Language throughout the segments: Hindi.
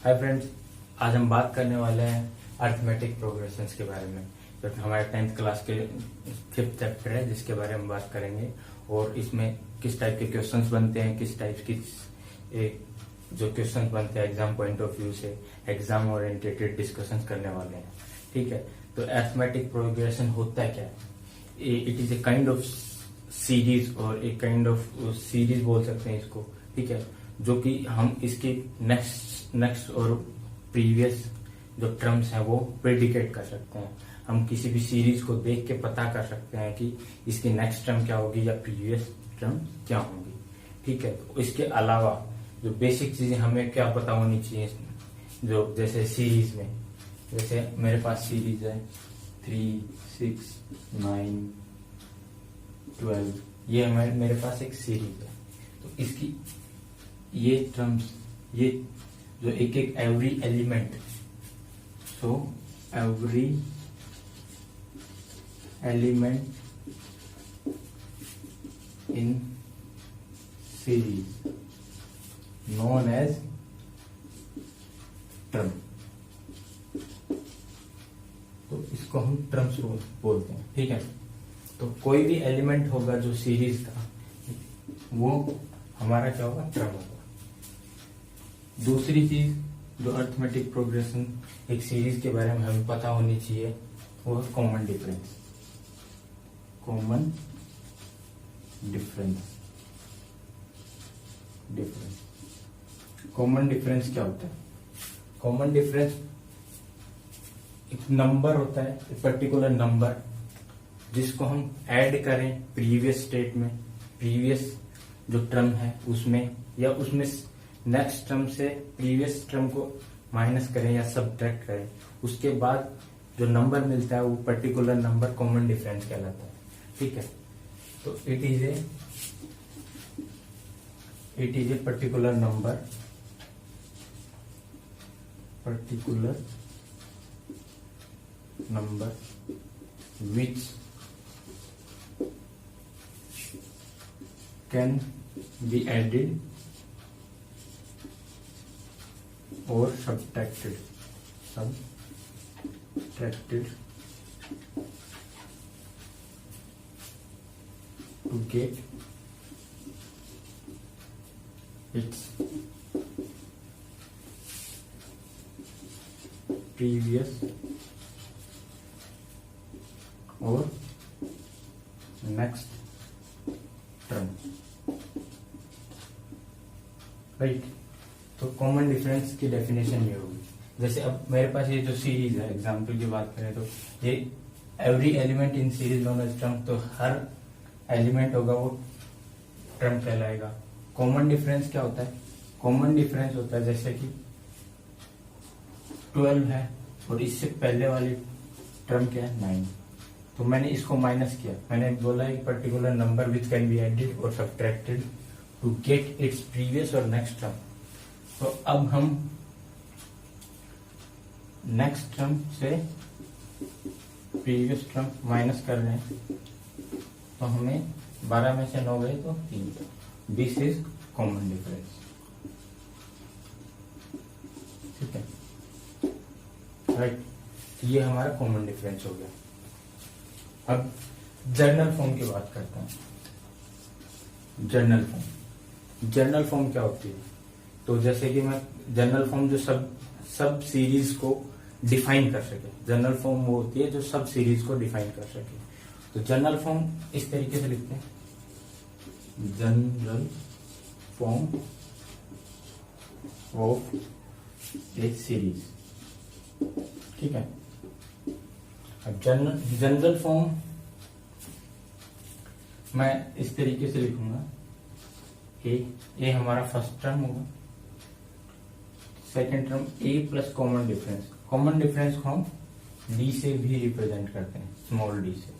हाय फ्रेंड्स, आज हम बात करने वाले हैं अर्थमेटिक प्रोग्रेशंस के बारे में। तो हमारे 10th क्लास के 5th चैप्टर है जिसके बारे में बात करेंगे और इसमें किस टाइप के क्वेश्चंस बनते हैं, किस टाइप की जो क्वेश्चंस बनते हैं एग्जाम पॉइंट ऑफ व्यू से, एग्जाम ओरिएंटेड डिस्कशंस करने वाले हैं। ठीक है, तो अर्थमेटिक प्रोग्रेशन होता है क्या? It is a kind of series और एक काइंड ऑफ सीरीज बोल सकते हैं इसको। ठीक है, जो कि हम इसके नेक्स्ट और प्रीवियस जो टर्म्स हैं वो प्रेडिकेट कर सकते हैं। हम किसी भी सीरीज को देख के पता कर सकते हैं कि इसकी नेक्स्ट टर्म क्या होगी या प्रीवियस टर्म क्या होगी। ठीक है, तो इसके अलावा जो बेसिक चीजें हमें क्या पता होनी चाहिए, जो जैसे सीरीज में, जैसे मेरे पास सीरीज है 3, 6, 9, 12, ये मेरे पास एक सीरीज है। तो इसकी ये टर्म्स, ये जो एक एक every element, so every element in series known as term. तो इसको हम टर्म्स बोलते हैं। ठीक है, तो कोई भी एलिमेंट होगा जो सीरीज का, वो हमारा क्या होगा? टर्म होगा। दूसरी चीज जो अर्थमेटिक प्रोग्रेशन एक सीरीज के बारे में हमें पता होनी चाहिए वो है common difference. Common difference common difference क्या होता है? कॉमन डिफरेंस एक नंबर होता है, एक पर्टिकुलर नंबर जिसको हम ऐड करें प्रीवियस स्टेट में, प्रीवियस जो टर्म है उसमें, या उसमें नेक्स्ट टर्म से प्रीवियस टर्म को माइनस करें या सब्ट्रैक्ट करें, उसके बाद जो नंबर मिलता है वो पर्टिकुलर नंबर कॉमन डिफरेंस कहलाता है। ठीक है, तो it is a particular number, which can be added or subtracted to get its previous और नेक्स्ट टर्म। राइट, तो कॉमन डिफरेंस की डेफिनेशन ये होगी। जैसे अब मेरे पास ये जो सीरीज है, एग्जांपल की बात करें तो ये every element in series known as term, तो हर एलिमेंट होगा वो टर्म कहलाएगा। कॉमन डिफरेंस क्या होता है? कॉमन डिफरेंस होता है जैसे कि 12 है और इससे पहले वाली टर्म क्या है? 9। तो मैंने इसको माइनस किया, मैंने बोला एक particular number which can be added और subtracted to get its previous और नेक्स्ट टर्म। तो अब हम नेक्स्ट टर्म से प्रीवियस टर्म माइनस कर रहे हैं, तो हमें 12 में से 9 गए तो 3। This is common difference. ठीक है, राइट, ये हमारा कॉमन डिफरेंस हो गया। अब जर्नल फॉर्म की बात करते हैं। जर्नल फॉर्म क्या होती है? तो जैसे कि मैं जर्नल फॉर्म जो सब सीरीज को डिफाइन कर सके, जर्नल फॉर्म वो होती है जो सब सीरीज को डिफाइन कर सके। तो जर्नल फॉर्म इस तरीके से लिखते हैं, general form of A series. ठीक है, अब जनरल फॉर्म मैं इस तरीके से लिखूंगा, ए हमारा फर्स्ट टर्म होगा, second term a plus common difference. Common difference को हम डी से भी रिप्रेजेंट करते हैं, स्मॉल डी से।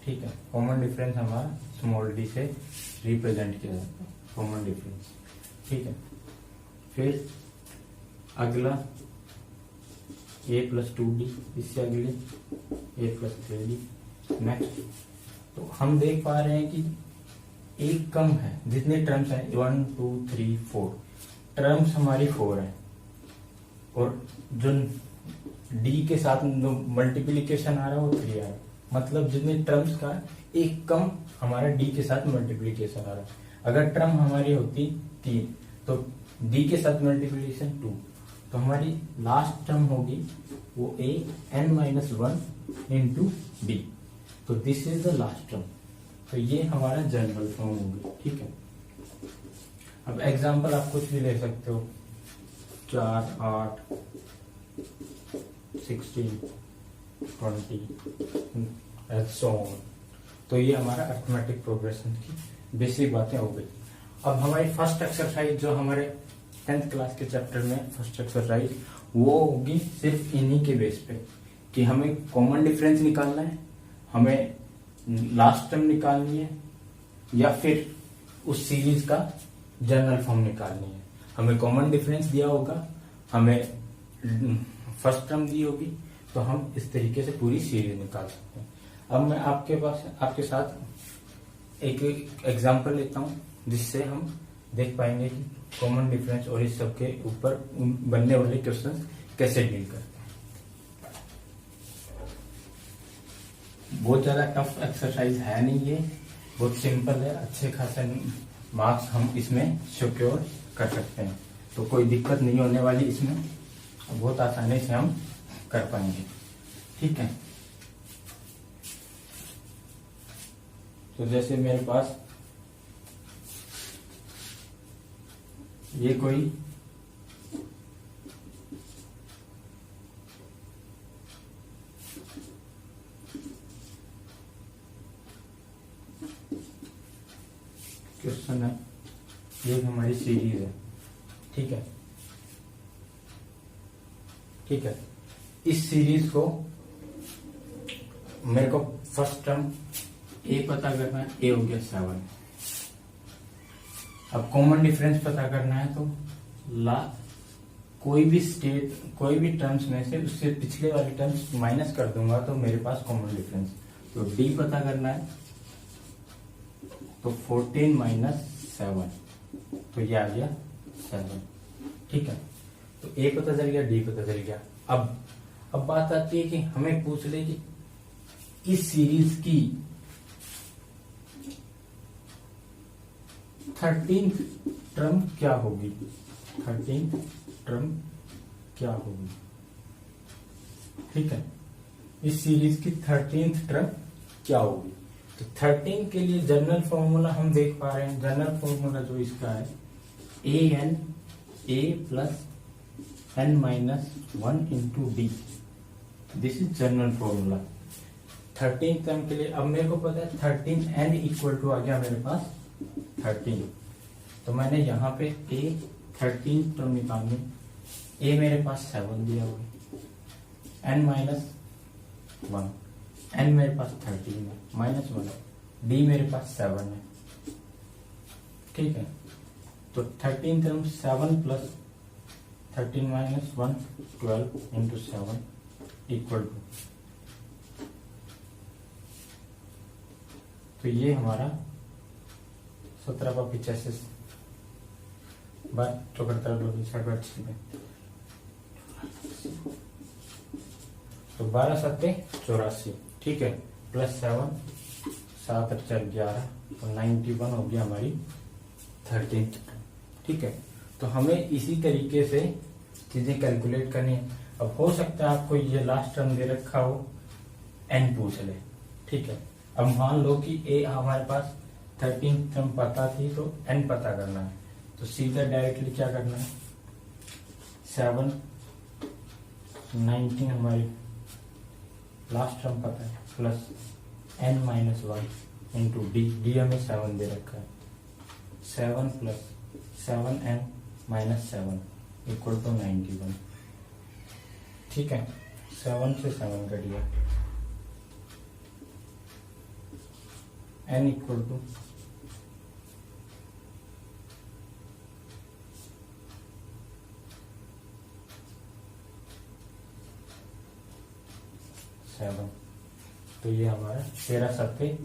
ठीक है, कॉमन डिफरेंस हमारा स्मॉल डी से रिप्रेजेंट किया जाता है, कॉमन डिफरेंस। ठीक है, फिर अगला a प्लस 2d, इससे अगले a प्लस 3d, नेक्स्ट। तो हम देख पा रहे हैं कि एक कम है, जितने टर्म्स हैं 1 2 3 4 टर्म्स हमारी 4 है। और जो डी के साथ जो मल्टीप्लीकेशन आ रहा है वो 3 आ रहा है, मतलब जितने टर्म्स का एक कम हमारा डी के साथ मल्टीप्लीकेशन आ रहा है। अगर टर्म हमारी होती 3 तो डी के साथ मल्टीप्लीकेशन 2, तो हमारी लास्ट टर्म होगी वो ए n माइनस 1 इंटू डी, तो this is the last term. तो ये हमारा जनरल फॉर्म होगी, ठीक है। अब एग्जांपल आप कुछ भी ले सकते हो, 4, 8, 16, 20 एंड सो ऑन। तो ये हमारा अरिथमेटिक प्रोग्रेशन की बेसिक बातें हो गई। अब हमारी फर्स्ट एक्सरसाइज जो हमारे 10th क्लास के चैप्टर में फर्स्ट एक्सरसाइज, वो होगी सिर्फ इन्हीं के बेस पे कि हमें कॉमन डिफरेंस निकालना है, हमें लास्ट टर्म निकालनी है, या फिर उस सीरीज का जनरल फॉर्म निकालनी है। हमें कॉमन डिफरेंस दिया होगा, हमें फर्स्ट टर्म दी होगी, तो हम इस तरीके से पूरी सीरीज निकाल सकते हैं। अब मैं आपके साथ एक एग्जांपल लेता हूं, जिससे हम देख पाएंगे कि कॉमन डिफरेंस और इस सब के ऊपर बनने वाले क्वेश्चन कैसे डील करते हैं। बहुत ज्यादा टफ एक्सरसाइज है नहीं, ये बहुत सिंपल है, अच्छे खासे मार्क्स हम इसमें सिक्योर कर सकते हैं, तो कोई दिक्कत नहीं होने वाली इसमें, बहुत आसानी से हम कर पाएंगे, ठीक है। तो जैसे मेरे पास ये कोई क्वेश्चन है, ये हमारी सीरीज है, ठीक है, ठीक है। इस सीरीज को मेरे को फर्स्ट टर्म ए पता करना है, ए हो गया 7। अब कॉमन डिफरेंस पता करना है, तो कोई भी टर्म्स में से उससे पिछले वाली टर्म्स माइनस कर दूंगा तो मेरे पास कॉमन डिफरेंस। तो डी पता करना है, तो 14 माइनस 7, तो ये आ गया 7, ठीक है। तो ए पता चल गया, डी पता चल गया। अब बात आती है कि हमें पूछ ले कि इस सीरीज की 13th टर्म क्या होगी, 13th टर्म क्या होगी, ठीक है। इस सीरीज की 13th टर्म क्या होगी। तो 13 के लिए जनरल फॉर्मूला हम देख पा रहे हैं, जनरल फॉर्मूला जो इसका है a plus n minus 1 into d, this is general formula 13 term के लिए। अब मेरे को पता है 13n इक्वल टू आ गया मेरे पास 13, तो मैंने यहाँ पे ए 13 टर्म निकालनी, ए मेरे पास 7 दिया हुआ है, n माइनस 1, n मेरे पास 13 है माइनस 1, डी मेरे पास 7 है, ठीक है। तो 13 term 7 plus 13 minus 1 12 into 7 equal to, तो ये हमारा 17/85 बार 74 में, तो 12×7 = 84, ठीक है, प्लस 7 7 8 11, तो 91 हो गया हमारी 13th, ठीक है। तो हमें इसी तरीके से चीजें कैलकुलेट करनी है। अब हो सकता है आपको ये लास्ट टर्म दे रखा हो, n पूछ ले, ठीक है। अब मान लो कि ए हमारे पास 13th टर्म पता थी, तो n पता करना है, तो सीधा डायरेक्टली क्या करना है, 7 19 हमारी लास्ट टर्म पता है, plus n minus 1 into D हमें 7 दे रखा है, 7 plus 7n minus 7 equal to 91, ठीक है। 7 से 7 कट गया, n इक्वल टू 7, तो ये हमारा 13×7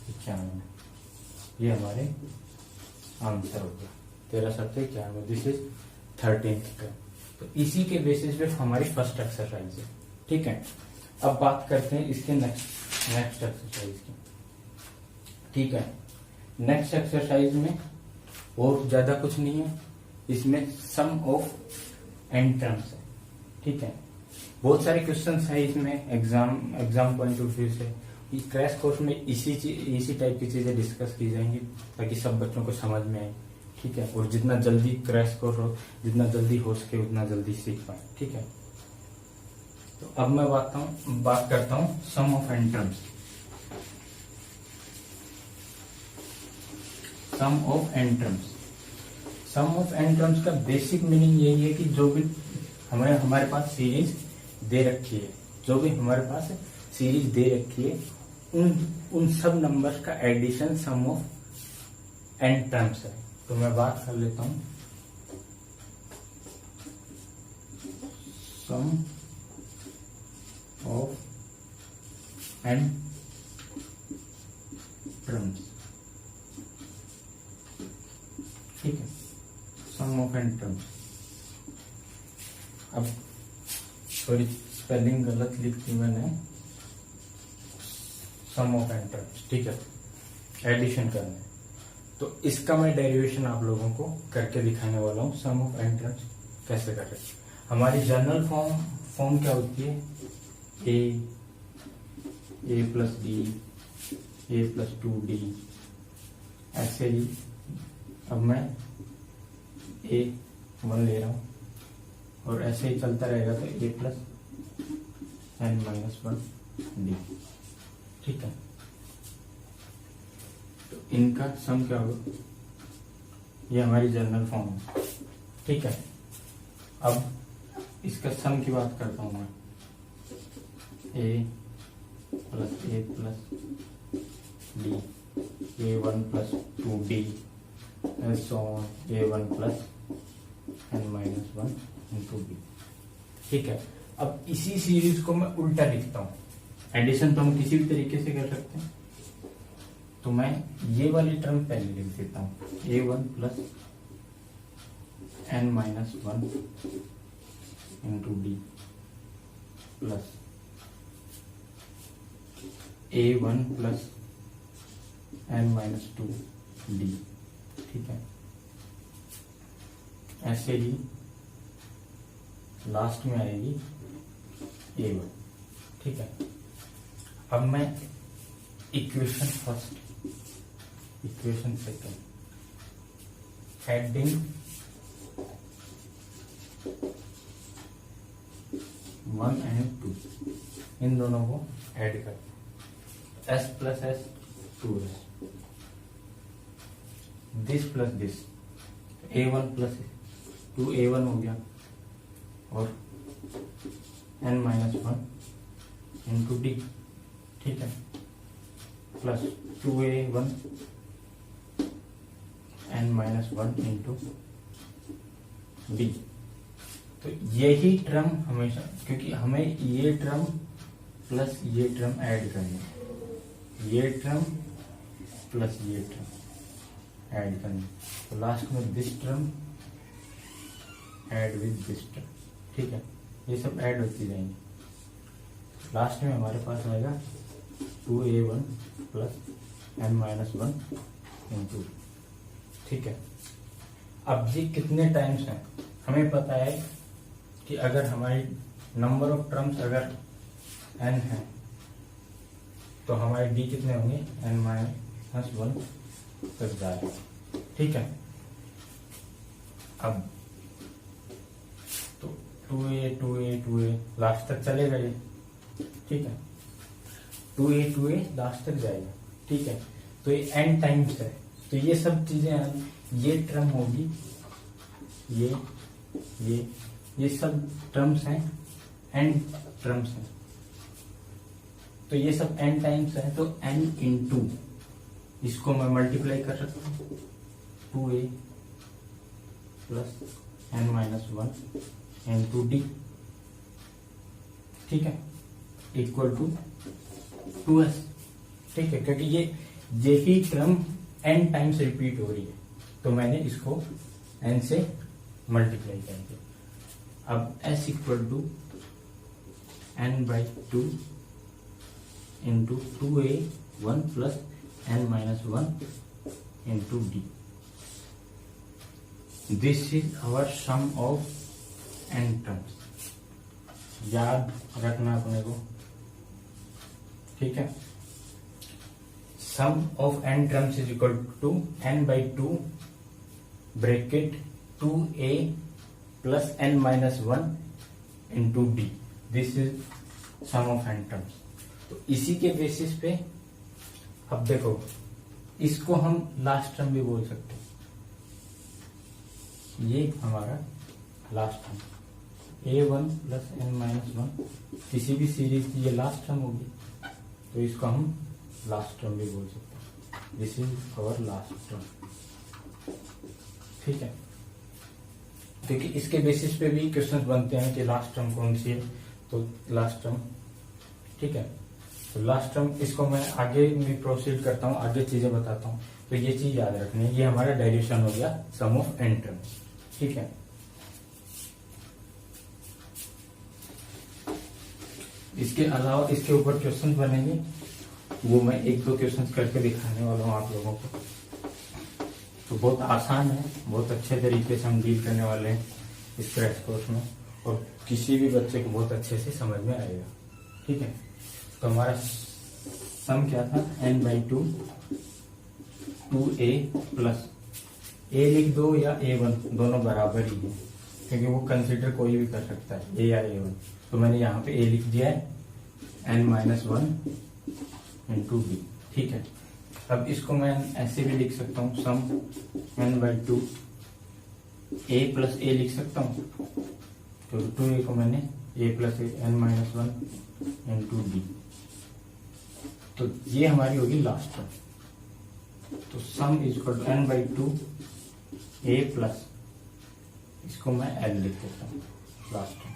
= 91, ये हमारे आंसर हो गया 13×7 = 91, दिस इज 13th टर्म। तो इसी के बेसिस पे हमारी फर्स्ट एक्सरसाइज है। ठीक है, अब बात करते हैं इसके नेक्स्ट एक्सरसाइज की। ठीक है, नेक्स्ट एक्सरसाइज में और ज्यादा कुछ नहीं है, इसमें सम ऑफ एन टर्म्स है। ठीक है, बहुत सारे क्वेश्चंस है इसमें एग्जाम पॉइंट ऑफ व्यू से। इस क्रैश कोर्स में इसी टाइप की चीजें डिस्कस की जाएंगी ताकि सब बच्चों को समझ में आए। ठीक है, और जितना जल्दी क्रैश कोर्स हो, जितना जल्दी हो सके उतना जल्दी सीख पाए। ठीक है, तो अब मैं बात करता हूँ sum of n terms. Sum of n terms, sum of n terms का बेसिक मीनिंग यही है कि जो भी हमारे पास सीरीज दे रखी है, जो भी हमारे पास सीरीज दे रखी है, उन सब नंबर्स का addition sum of n terms है। तो मैं बात कर लेता हूं सम ऑफ एन टर्म्स। ठीक है, सम ऑफ एन टर्म्स। अब सॉरी, स्पेलिंग गलत लिख दी मैंने, सम ऑफ एन टर्म्स। ठीक है, एडिशन करना है तो इसका मैं डेरिवेशन आप लोगों को करके दिखाने वाला हूँ। सम ऑफ एन टर्म्स कैसे करें। हमारी जनरल फॉर्म क्या होती है, a plus D, A plus 2d, ऐसे ही। अब मैं A1 ले रहा हूं और ऐसे ही चलता रहेगा तो a plus n minus 1d। ठीक है, तो इनका सम क्या होगा, ये हमारी जनरल फॉर्म है। ठीक है, अब इसका सम की बात करता हूं मैं, a plus d, a1 plus 2d, so a1 plus n minus 1 into b। ठीक है, अब इसी सीरीज को मैं उल्टा लिखता हूं। एडिशन तो हम किसी भी तरीके से कर सकते हैं, तो मैं ये वाली टर्म पहले लिख देता हूं, a1 plus n minus 1 into d plus a1 plus n minus 2d। ठीक है, ऐसे ही लास्ट में आएगी a1। ठीक है, अब मैं equation first, equation second, adding 1 and 2, इन दोनों को ऐड कर, s plus s 2s, this plus this, a1 plus 2a1 हो गया और n माइनस 1 इंटू डी। ठीक है, plus 2a1 n minus 1 into D. तो यही टर्म हमेशा, क्योंकि हमें ये टर्म प्लस ये टर्म ऐड करनी है, ये टर्म प्लस ये टर्म ऐड करनी, तो लास्ट में this term add with this term. ठीक है, ये सब ऐड होती जाएंगी, लास्ट में हमारे पास आएगा 2a1 plus n minus 1 into. ठीक है, अब ये कितने टाइम्स हैं, हमें पता है कि अगर हमारी नंबर ऑफ टर्म्स अगर n है तो हमारे d कितने होंगे, n माइनस 1 तक जाएगा। ठीक है, अब तो 2a लास्ट तक चलेगा ये। ठीक है, 2a लास्ट तक जाएगा। ठीक है, तो ये n टाइम्स है, तो ये सब चीजें, ये टर्म होगी, ये सब टर्म्स हैं, n टर्म्स हैं, तो ये सब n टाइम्स है, तो n इंटू इसको मैं मल्टीप्लाई कर सकता हूँ, 2a plus n minus 1 into D. ठीक है, इक्वल टू 2s। ठीक है, क्योंकि ये ही टर्म n टाइम्स रिपीट हो रही है, तो मैंने इसको n से मल्टीप्लाई कर दिया। अब s equal to n/2 into 2a1 plus n-1 into d। This is our sum of n terms. याद रखना अपने को, ठीक है। Sum of n terms is equal to n/2 bracket 2a plus n-1 into d। This is sum of n terms. तो इसी के बेसिस पे अब देखो, इसको हम लास्ट टर्म भी बोल सकते हैं। ये हमारा last term a1 plus n-1 किसी भी सीरीज की ये लास्ट टर्म होगी, तो इसको हम लास्ट टर्म भी बोल सकते हैं। This is our last term, ठीक है। क्योंकि इसके बेसिस पे भी क्वेश्चंस बनते हैं कि लास्ट टर्म कौन सी है, तो लास्ट टर्म, ठीक है। तो लास्ट टर्म, इसको मैं आगे भी प्रोसीड करता हूँ, आगे चीजें बताता हूँ। तो ये चीज याद रखनी है, ये हमारा डेरिवेशन हो गया सम ऑफ n टर्म्स, ठीक है। इसके अलावा इसके ऊपर क्वेश्चंस बनेंगे, वो मैं 1-2 क्वेश्चंस करके दिखाने वाला हूँ आप लोगों को। तो बहुत आसान है, बहुत अच्छे तरीके से हम डील करने वाले हैं इस क्रैश कोर्स में, और किसी भी बच्चे को बहुत अच्छे से समझ में आएगा, ठीक है। तो हमारा सम क्या था, n/2 2a प्लस a लिख दो या a1, दोनों बराबर ही है, क्योंकि वो कंसीडर कोई भी कर सकता है, a या a1। तो मैंने यहाँ पे a लिख दिया है, n-1 इंटू b, ठीक है। अब इसको मैं ऐसे भी लिख सकता हूँ, सम n/2 a प्लस a लिख सकता हूँ, तो 2a को मैंने a plus n-1 into d। तो ये हमारी होगी लास्ट टर्म। तो sum is equal to n/2 a plus, इसको मैं l लिख देता हूँ लास्ट टर्म।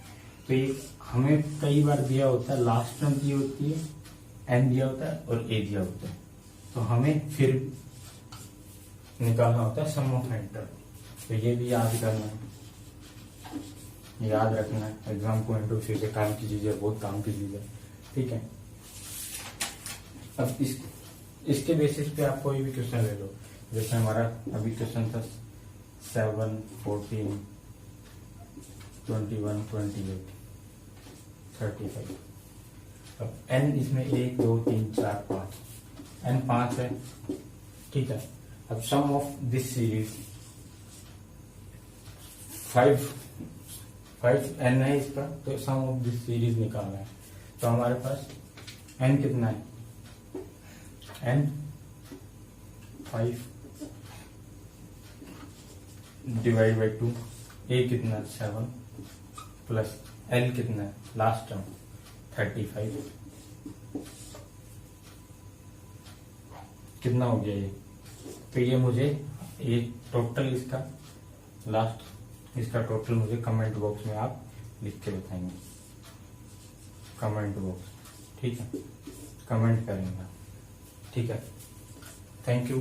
तो ये हमें कई बार दिया होता है, लास्ट टर्म दी होती है, n दिया होता है और a दिया होता है, तो हमें फिर निकालना होता है सम ऑफ n टर्म। तो ये भी याद करना है, याद रखना है, एग्जाम पॉइंट ऑफ व्यू से काम की चीज है, बहुत काम की चीज है, ठीक है। अब इसके बेसिस पे आप कोई भी क्वेश्चन ले लो, जैसे हमारा अभी क्वेश्चन था 7, 14, 21, 28, 35। अब n इसमें 1, 2, 3, 4, 5, n 5 है, ठीक है। अब सम ऑफ दिस सीरीज 5 n है इसका, तो सम ऑफ दिस सीरीज निकालना है। तो हमारे पास n कितना है, n 5 डिवाइड बाई 2, a कितना 7 प्लस l कितना है लास्ट टर्म 35, कितना हो गया ये। तो ये मुझे ये टोटल इसका लास्ट, इसका टोटल मुझे कमेंट बॉक्स में आप लिख के बताएंगे, कमेंट बॉक्स, ठीक है, कमेंट करेंगे, ठीक है। Thank you.